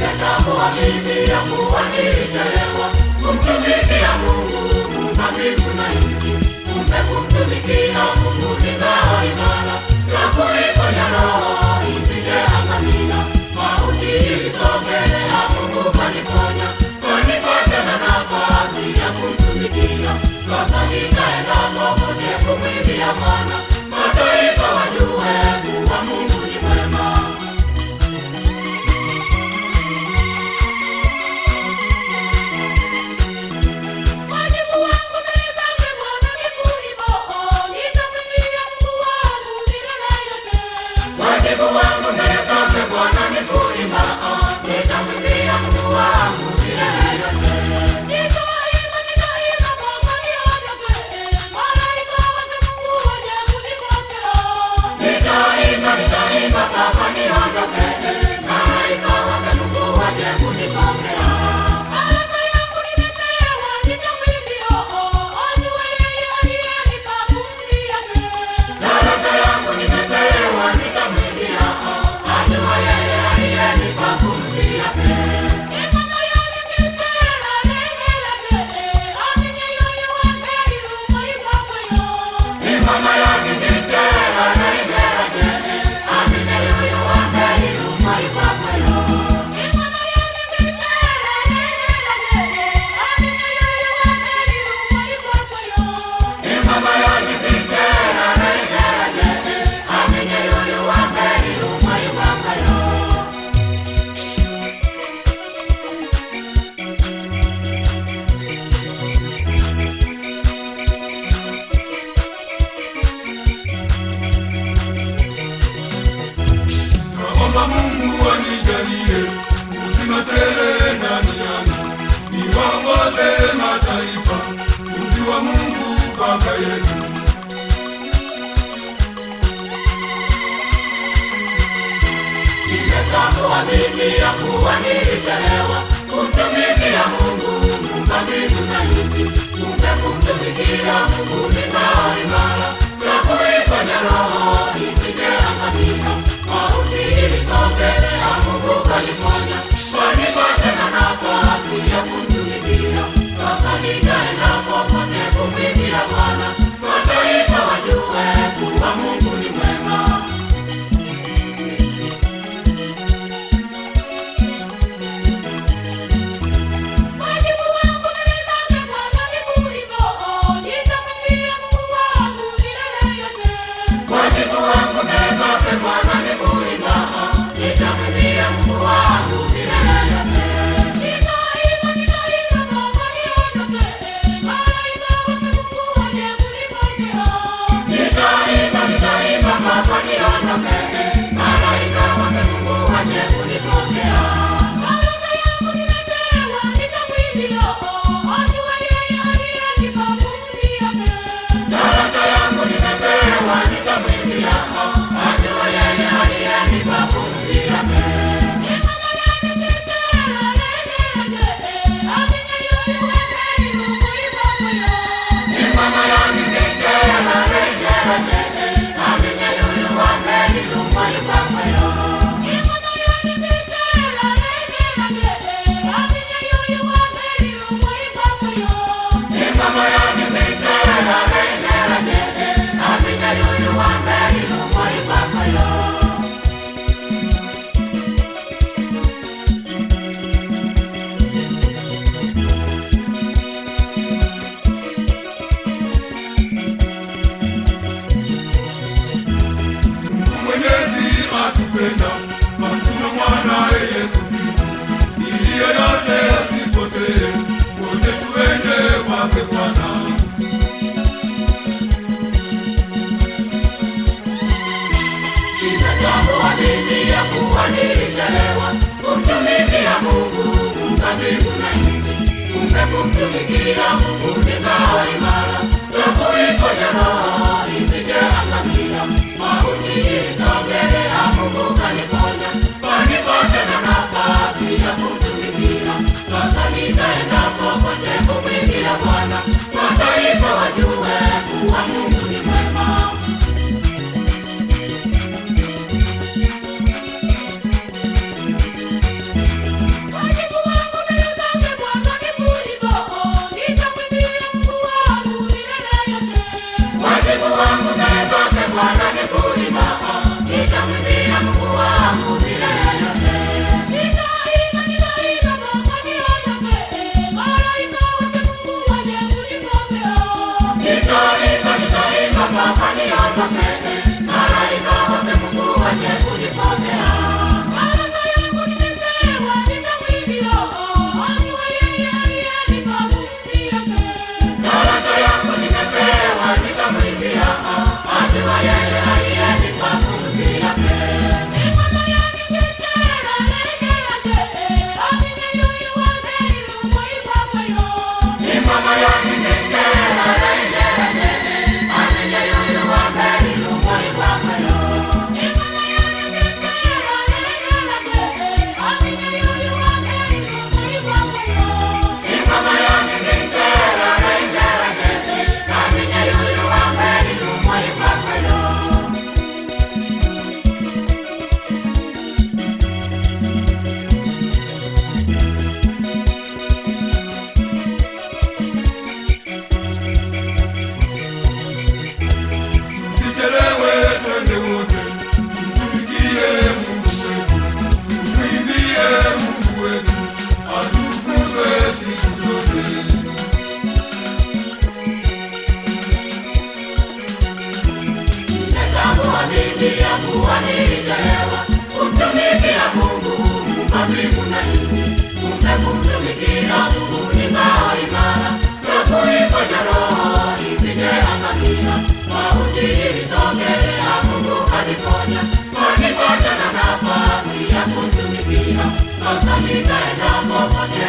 Nimetambua mimi ya kuwa nilichelewa kumtumikia Mungu muumba mbingu na nchi. Kumbe kumtumikia Mungu ni ngao imara ya kuiponya roho isijeangamia. Mauti ilisogelea, Mungu kaniponya, kanipa tena nafasi ya kumtumikia. Sasa nitaenda popote kumwimbia Bwana, mataifa wajue kuwa Mungu ni mwema. Wajibu wangu mbele zake Bwana ni kuimba, nitamwimbia Mungu wangu milele yote. Nitaimba, nitaimba mpaka niondoke, malaika wake Mungu waje kunipokea. Nitaimba, nitaimba mpaka niondoke, malaika wake Mungu waje kunipokea. Baraka yangu nimepewa, nitamwimbia, ajue yeye aliyenipa pumzi yake. Baraka yangu nimepewa, nitamwimbia, ajue yeye aliyenipa pumzi yake. Mama yanipitela lengeleke, amini yoyo wake ilumaika kwayo. Mama yanipitela lengeleke, amini yoyo wake ilumaika kwayo. Mama yanipitela lengeleke, amini yoyo wake ilumaika kwayo. Mama yanipitela lengeleke, amini yoyo wake ilumaika kwayo. Naomba Mungu anijalie uzima tele ndani yangu, niwaongoze mataifa kumjua Mungu Baba yetu. Nimetambua mimi ya kuwa nilichelewa kumtumikia Mungu muumba mbingu na nchi. Kumbe kumtumikia Mungu ni ngao imara ya kuiponya roho isijeangamia. Mauti ilisogelea, Mungu kaniponya, kanipa tena nafasi ya kumtumikia. Sasa nitaenda popote kumwimbia Bwana, mataifa wajue kuwa Mungu ni mwema. Wajibu wangu mbele zake Bwana ni kuimba, nitamwimbia Mungu wangu milele yote. Wajibu wangu mbele zake Bwana ni kuimba, nitamwimbia Mungu wangu milele yote. Nitaimba, nitaimba mpaka niondoke, malaika wake Mungu waje kunipokea. Nitaimba, nitaimba mpaka niondoke, malaika wake Mungu waje kunipokea. Baraka yangu nimepewa, nitamwimbia, ajue yeye aliyenipa pumzi yake. Baraka yangu nimepewa, nitamwimbia, ajue yeye aliyenipa pumzi yake. Mama yanipitela lengeleke, amini yoyo wake ilumaika kwayo. Mama yanipitela lengeleke, amini yoyo wake ilumaika kwayo. Mama yanipitela lengeleke, amini yoyo wake ilumaika kwayo. Mama yanipitela lengeleke, amini yoyo wake ilumaika kwayo. Mwenyezi atupenda, amtuma mwanae Yesu Kristo, ili yeyote asipotee, wote tuende kwake Bwana. Nimetambua mimi ya kuwa nilichelewa kumtumikia Mungu muumba mbingu na nchi. Kumbe kumtumikia Mungu ni ngao imara ya kuiponya roho isijeangamia. Mauti ilisogelea, Mungu kaniponya, kanipa tena nafasi ya kumtumikia. Sasa nitaenda popote kumwimbia Bwana, mataifa wajue kuwa Mungu ni mwema. mbingu na nchi, kumbe kumtumikia Mungu ni ngao imara, na kuiponya roho isije angamia. Mauti ilisogelea, Mungu kaniponya, kanipata na nafasi ya kumtumikia. Sasa nitaenda popote